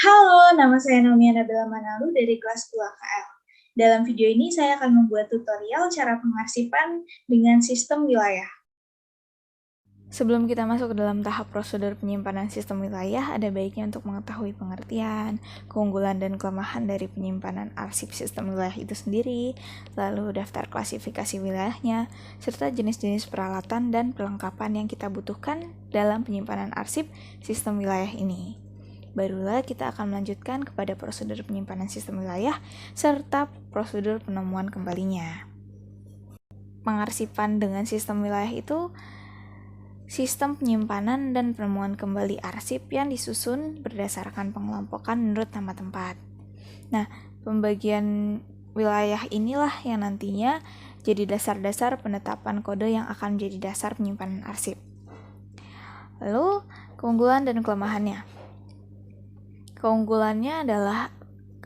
Halo, nama saya Naomi Anabella Manalu dari kelas 2 KL. Dalam video ini saya akan membuat tutorial cara pengarsipan dengan sistem wilayah. Sebelum kita masuk ke dalam tahap prosedur penyimpanan sistem wilayah, ada baiknya untuk mengetahui pengertian, keunggulan dan kelemahan dari penyimpanan arsip sistem wilayah itu sendiri, lalu daftar klasifikasi wilayahnya, serta jenis-jenis peralatan dan perlengkapan yang kita butuhkan dalam penyimpanan arsip sistem wilayah ini. Barulah kita akan melanjutkan kepada prosedur penyimpanan sistem wilayah serta prosedur penemuan kembalinya. Pengarsipan dengan sistem wilayah itu sistem penyimpanan dan penemuan kembali arsip yang disusun berdasarkan pengelompokan menurut nama tempat. Nah, pembagian wilayah inilah yang nantinya jadi dasar-dasar penetapan kode yang akan menjadi dasar penyimpanan arsip. Lalu, keunggulan dan kelemahannya. Keunggulannya adalah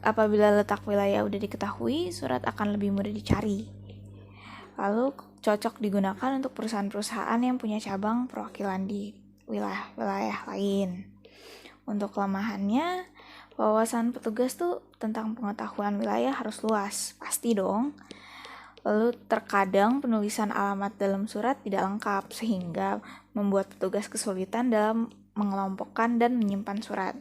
apabila letak wilayah udah diketahui, surat akan lebih mudah dicari. Lalu cocok digunakan untuk perusahaan-perusahaan yang punya cabang perwakilan di wilayah lain. Untuk kelemahannya, wawasan petugas tuh tentang pengetahuan wilayah harus luas, pasti dong. Lalu terkadang penulisan alamat dalam surat tidak lengkap sehingga membuat petugas kesulitan dalam mengelompokkan dan menyimpan surat.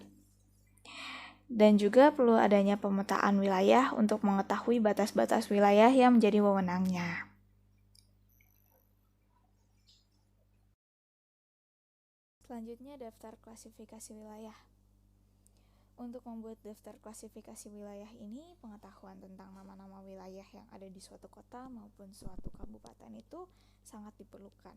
Dan juga perlu adanya pemetaan wilayah untuk mengetahui batas-batas wilayah yang menjadi wewenangnya. Selanjutnya, daftar klasifikasi wilayah. Untuk membuat daftar klasifikasi wilayah ini, pengetahuan tentang nama-nama wilayah yang ada di suatu kota maupun suatu kabupaten itu sangat diperlukan.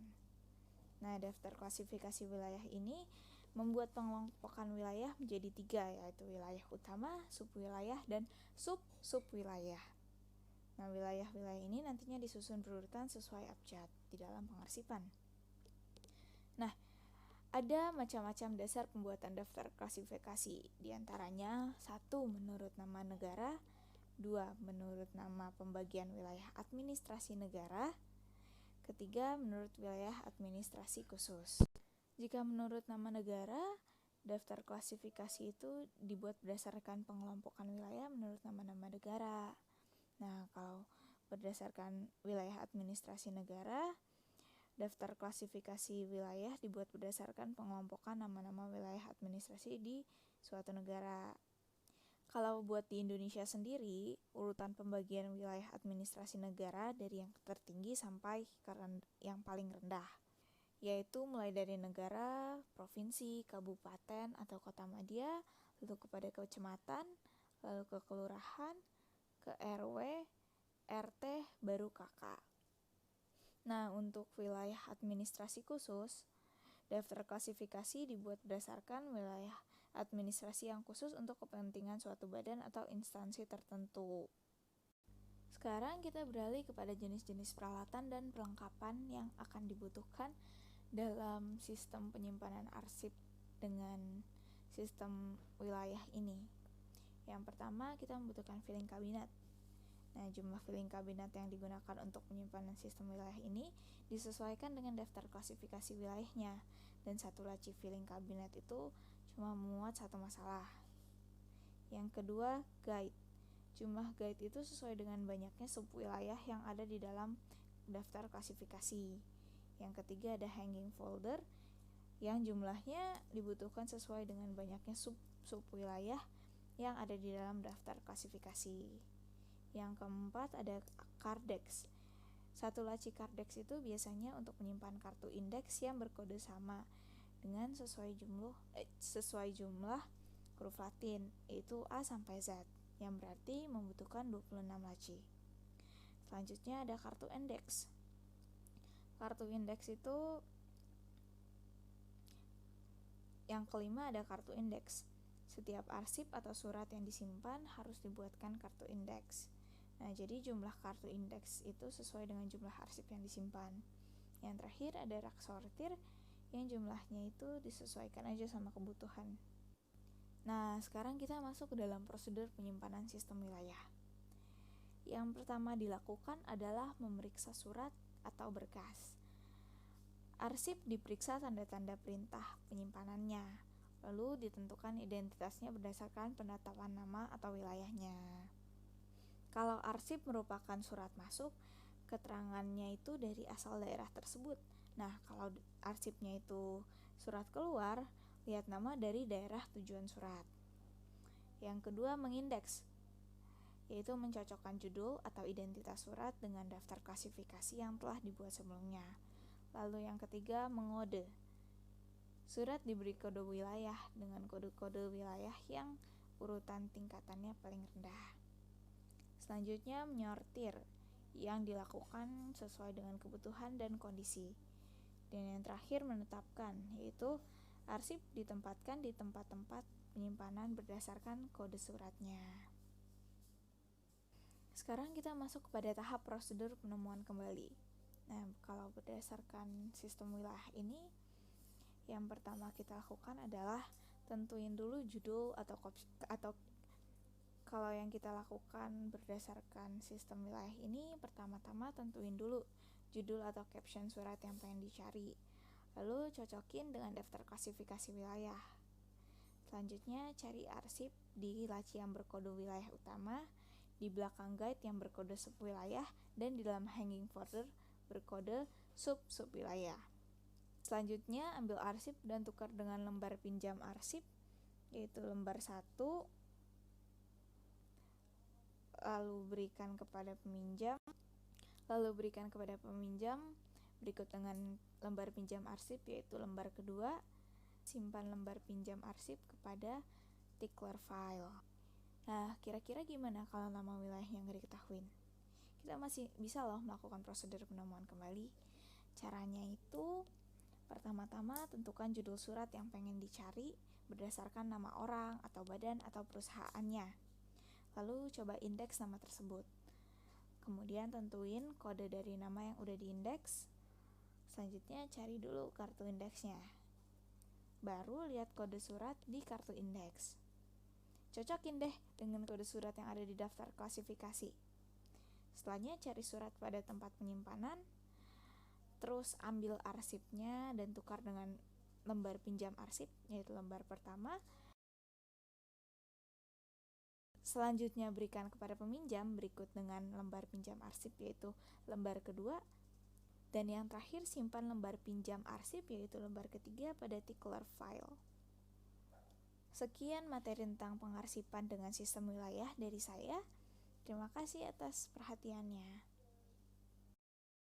Nah, daftar klasifikasi wilayah ini membuat pengelompokan wilayah menjadi 3, yaitu wilayah utama, subwilayah, dan sub-subwilayah. Nah, wilayah-wilayah ini nantinya disusun berurutan sesuai abjad di dalam pengarsipan. Nah, ada macam-macam dasar pembuatan daftar klasifikasi, diantaranya 1. Menurut nama negara, 2. Menurut nama pembagian wilayah administrasi negara, ketiga, menurut wilayah administrasi khusus. Jika menurut nama negara, daftar klasifikasi itu dibuat berdasarkan pengelompokan wilayah menurut nama-nama negara. Nah, kalau berdasarkan wilayah administrasi negara, daftar klasifikasi wilayah dibuat berdasarkan pengelompokan nama-nama wilayah administrasi di suatu negara. Kalau buat di Indonesia sendiri, urutan pembagian wilayah administrasi negara dari yang tertinggi sampai ke yang paling rendah, yaitu mulai dari negara, provinsi, kabupaten, atau kota madya, lalu kepada kecamatan, lalu ke kelurahan, ke RW, RT, baru KK. Nah, untuk wilayah administrasi khusus, daftar klasifikasi dibuat berdasarkan wilayah administrasi yang khusus untuk kepentingan suatu badan atau instansi tertentu. Sekarang kita beralih kepada jenis-jenis peralatan dan perlengkapan yang akan dibutuhkan dalam sistem penyimpanan arsip dengan sistem wilayah ini. Yang pertama, kita membutuhkan filing kabinet. Nah, jumlah filing kabinet yang digunakan untuk penyimpanan sistem wilayah ini disesuaikan dengan daftar klasifikasi wilayahnya, dan satu laci filing kabinet itu cuma memuat satu masalah. Yang kedua, guide. Jumlah guide itu sesuai dengan banyaknya subwilayah yang ada di dalam daftar klasifikasi. Yang ketiga, ada hanging folder yang jumlahnya dibutuhkan sesuai dengan banyaknya subwilayah yang ada di dalam daftar klasifikasi. Yang keempat, ada kardex. Satu laci kardex itu biasanya untuk menyimpan kartu indeks yang berkode sama dengan sesuai jumlah huruf Latin, yaitu A sampai Z, yang berarti membutuhkan 26 laci. Selanjutnya ada kartu indeks. Kartu indeks itu yang kelima, ada kartu indeks. Setiap arsip atau surat yang disimpan harus dibuatkan kartu indeks. Nah, jadi jumlah kartu indeks itu sesuai dengan jumlah arsip yang disimpan. Yang terakhir ada rak sortir yang jumlahnya itu disesuaikan aja sama kebutuhan. Nah, sekarang kita masuk ke dalam prosedur penyimpanan sistem wilayah. Yang pertama dilakukan adalah memeriksa surat atau berkas. Arsip diperiksa tanda-tanda perintah penyimpanannya. Lalu ditentukan identitasnya berdasarkan penetapan nama atau wilayahnya. Kalau arsip merupakan surat masuk, keterangannya itu dari asal daerah tersebut. Nah, kalau arsipnya itu surat keluar, lihat nama dari daerah tujuan surat. Yang kedua, mengindeks, yaitu mencocokkan judul atau identitas surat dengan daftar klasifikasi yang telah dibuat sebelumnya. Lalu yang ketiga, mengode. Surat diberi kode wilayah dengan kode-kode wilayah yang urutan tingkatannya paling rendah. Selanjutnya, menyortir, yang dilakukan sesuai dengan kebutuhan dan kondisi. Dan yang terakhir, menetapkan, yaitu arsip ditempatkan di tempat-tempat penyimpanan berdasarkan kode suratnya. Sekarang kita masuk kepada tahap prosedur penemuan kembali. Nah, kalau berdasarkan sistem wilayah ini, yang pertama kita lakukan adalah tentuin dulu judul atau kalau yang kita lakukan berdasarkan sistem wilayah ini, pertama-tama tentuin dulu judul atau caption surat yang pengen dicari. Lalu cocokin dengan daftar klasifikasi wilayah. Selanjutnya cari arsip di laci yang berkode wilayah utama, di belakang guide yang berkode subwilayah, dan di dalam hanging folder berkode sub-subwilayah. Selanjutnya ambil arsip dan tukar dengan lembar pinjam arsip, yaitu lembar 1, lalu berikan kepada peminjam, berikut dengan lembar pinjam arsip, yaitu lembar kedua, simpan lembar pinjam arsip kepada tickler file. Nah, kira-kira gimana kalau nama wilayahnya nggak diketahuin? Kita masih bisa loh melakukan prosedur penemuan kembali. Caranya itu, pertama-tama tentukan judul surat yang pengen dicari berdasarkan nama orang atau badan atau perusahaannya. Lalu coba indeks nama tersebut. Kemudian tentuin kode dari nama yang udah diindeks. Selanjutnya cari dulu kartu indeksnya. Baru lihat kode surat di kartu indeks. Cocokin deh dengan kode surat yang ada di daftar klasifikasi. Setelahnya cari surat pada tempat penyimpanan, terus ambil arsipnya dan tukar dengan lembar pinjam arsip, yaitu lembar pertama. Selanjutnya berikan kepada peminjam berikut dengan lembar pinjam arsip, yaitu lembar kedua. Dan yang terakhir simpan lembar pinjam arsip, yaitu lembar ketiga pada tickler file. Sekian materi tentang pengarsipan dengan sistem wilayah dari saya. Terima kasih atas perhatiannya.